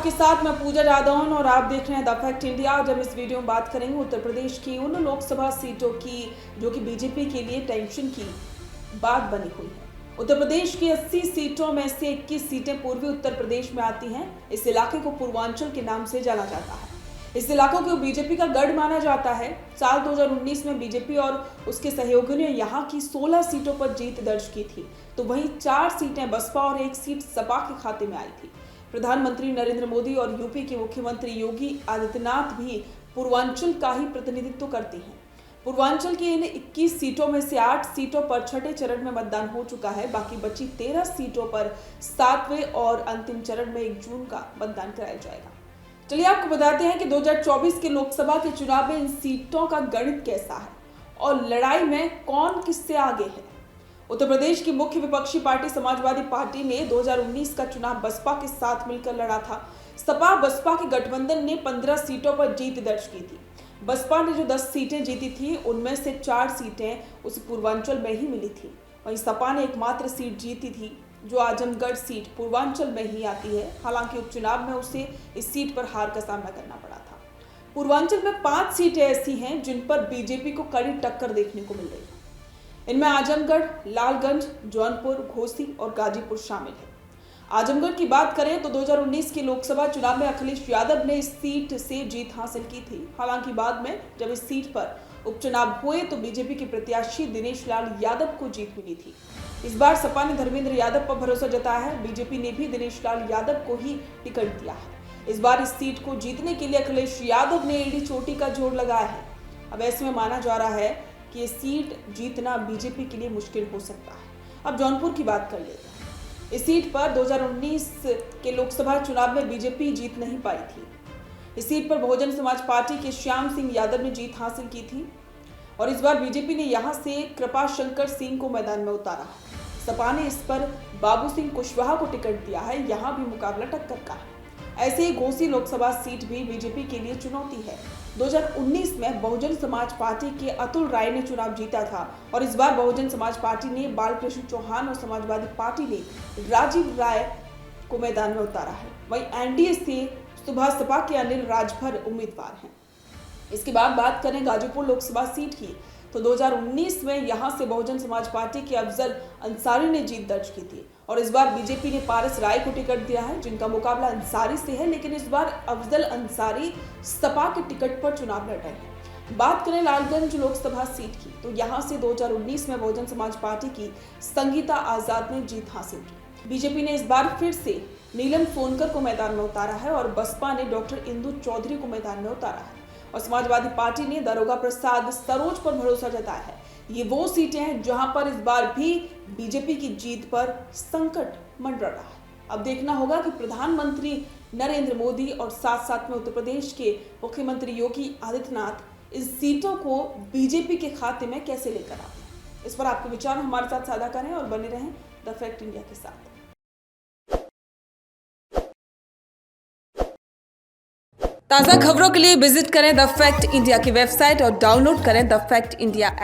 आपके साथ मैं पूजा जादौन और आप देख रहे हैं द फैक्ट इंडिया। आज हम इस वीडियो में बात करेंगे उत्तर प्रदेश की उन लोकसभा सीटों की जो कि बीजेपी के लिए टेंशन की बात बनी हुई है। उत्तर प्रदेश की 80 सीटों में से 21 सीटें पूर्वी उत्तर प्रदेश में आती हैं। इस इलाके को पूर्वांचल के नाम से जाना जाता है। इस इलाकों को बीजेपी का गढ़ माना जाता है। साल 2019 में बीजेपी और उसके सहयोगियों ने यहाँ की 16 सीटों पर जीत दर्ज की थी, तो वहीं 4 सीटें बसपा और 1 सीट सपा के खाते में आई थी। प्रधानमंत्री नरेंद्र मोदी और यूपी के मुख्यमंत्री योगी आदित्यनाथ भी पूर्वांचल का ही प्रतिनिधित्व करते हैं। पूर्वांचल की इन 21 सीटों में से 8 सीटों पर छठे चरण में मतदान हो चुका है। बाकी बची 13 सीटों पर 7वें और अंतिम चरण में 1 जून का मतदान कराया जाएगा। चलिए आपको बताते हैं कि 2024 के लोकसभा के चुनाव में इन सीटों का गणित कैसा है और लड़ाई में कौन किससे आगे है। उत्तर प्रदेश की मुख्य विपक्षी पार्टी समाजवादी पार्टी ने 2019 का चुनाव बसपा के साथ मिलकर लड़ा था। सपा बसपा के गठबंधन ने 15 सीटों पर जीत दर्ज की थी। बसपा ने जो 10 सीटें जीती थी उनमें से 4 सीटें उसे पूर्वांचल में ही मिली थी। वहीं सपा ने एकमात्र सीट जीती थी जो आजमगढ़ सीट पूर्वांचल में ही आती है। हालांकि उपचुनाव में उसे इस सीट पर हार का सामना करना पड़ा था। पूर्वांचल में 5 सीटें ऐसी हैं जिन पर बीजेपी को कड़ी टक्कर देखने को मिल रही है। इनमें आजमगढ़, लालगंज, जौनपुर, घोसी और गाजीपुर शामिल है। आजमगढ़ की बात करें तो 2019 के लोकसभा चुनाव में अखिलेश यादव ने इस सीट से जीत हासिल की थी। हालांकि बाद में जब इस सीट पर उपचुनाव हुए तो बीजेपी के प्रत्याशी दिनेश लाल यादव को जीत मिली थी। इस बार सपा ने धर्मेंद्र यादव पर भरोसा जताया है। बीजेपी ने भी दिनेश लाल यादव को ही टिकट दिया है। इस बार इस सीट को जीतने के लिए अखिलेश यादव ने एड़ी चोटी का जोर लगाया है। अब ऐसे में माना जा रहा है कि ये सीट जीतना बीजेपी के लिए मुश्किल हो सकता है। अब जौनपुर की बात कर लेते हैं। इस सीट पर 2019 के लोकसभा चुनाव में बीजेपी जीत नहीं पाई थी। इस सीट पर बहुजन समाज पार्टी के श्याम सिंह यादव ने जीत हासिल की थी और इस बार बीजेपी ने यहां से कृपा शंकर सिंह को मैदान में उतारा है। सपा ने इस पर बाबू सिंह कुशवाहा को टिकट दिया है। यहां भी मुकाबला टक्कर का है। ऐसे ही घोसी लोकसभा सीट भी बीजेपी के लिए चुनौती है। 2019 में बहुजन समाज पार्टी के अतुल राय ने चुनाव जीता था और इस बार बहुजन समाज पार्टी ने बालकृष्ण चौहान और समाजवादी पार्टी ने राजीव राय को मैदान में उतारा है। वहीं एनडीए से सुबह सपा के अनिल राजभर उम्मीदवार हैं। इसके बाद बात करें गाजीपुर लोकसभा सीट की तो 2019 में यहां से बहुजन समाज पार्टी के अफजल अंसारी ने जीत दर्ज की थी और इस बार बीजेपी ने पारस राय को टिकट दिया है, जिनका मुकाबला अंसारी से है। लेकिन इस बार अफजल अंसारी सपा के टिकट पर चुनाव लड़ रहे हैं। बात करें लालगंज लोकसभा सीट की तो यहां से 2019 में बहुजन समाज पार्टी की संगीता आजाद ने जीत हासिल की। बीजेपी ने इस बार फिर से नीलम सोनकर को मैदान में उतारा है और बसपा ने डॉक्टर इंदु चौधरी को मैदान में उतारा है और समाजवादी पार्टी ने दारोगा प्रसाद सरोज पर भरोसा जताया है। ये वो सीटें हैं जहां पर इस बार भी बीजेपी की जीत पर संकट मंडरा रहा है। अब देखना होगा कि प्रधानमंत्री नरेंद्र मोदी और साथ साथ में उत्तर प्रदेश के मुख्यमंत्री योगी आदित्यनाथ इस सीटों को बीजेपी के खाते में कैसे लेकर आते हैं। इस पर आपके विचार हमारे साथ साझा करें और बने रहें द फैक्ट इंडिया के साथ। ताज़ा खबरों के लिए विजिट करें द फैक्ट इंडिया की वेबसाइट और डाउनलोड करें द फैक्ट इंडिया ऐप।